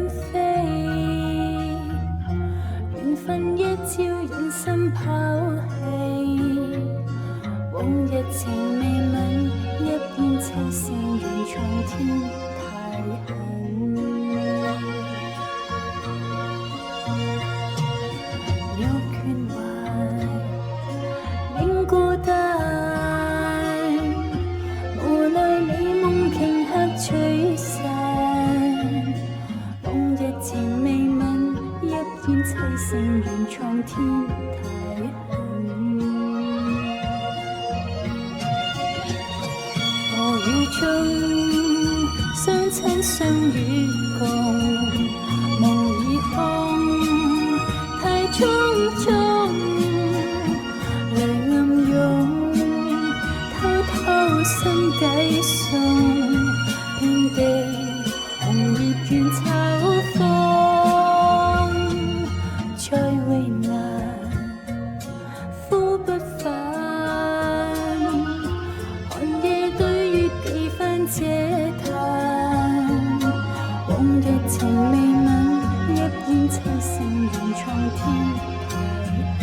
飛，緣分一朝人心拋棄，往日情未泯，一片凄聲遠闖天太狠。若倦懷，令孤單，無奈美夢頃刻吹散，往日情未泯，一片凄聲遠闖天太狠。何以中相親相與共，夢已空，太匆匆，淚暗湧，偷偷心底送，遍地紅葉倦秋風，再為難，呼不返，寒夜對月幾番嗟嘆，往日情未泯，一片凄聲遠闖天太狠。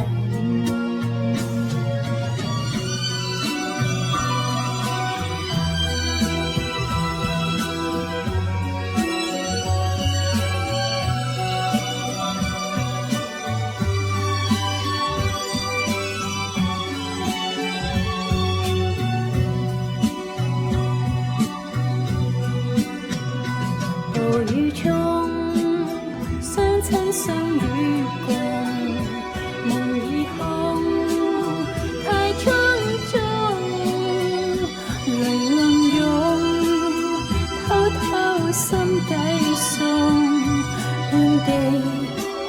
何以中相親相與共，夢已空，太匆匆，淚暗湧，偷偷心底送，遍地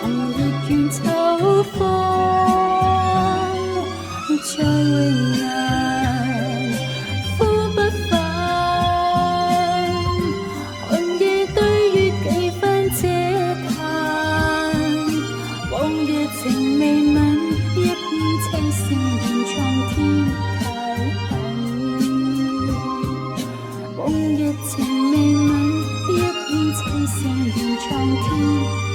紅葉倦秋風，再為難，呼不返，寒夜對月幾番嗟嘆，往日情未泯，一片凄聲遠闖天太狠。往日情未泯，一片凄聲遠闖天。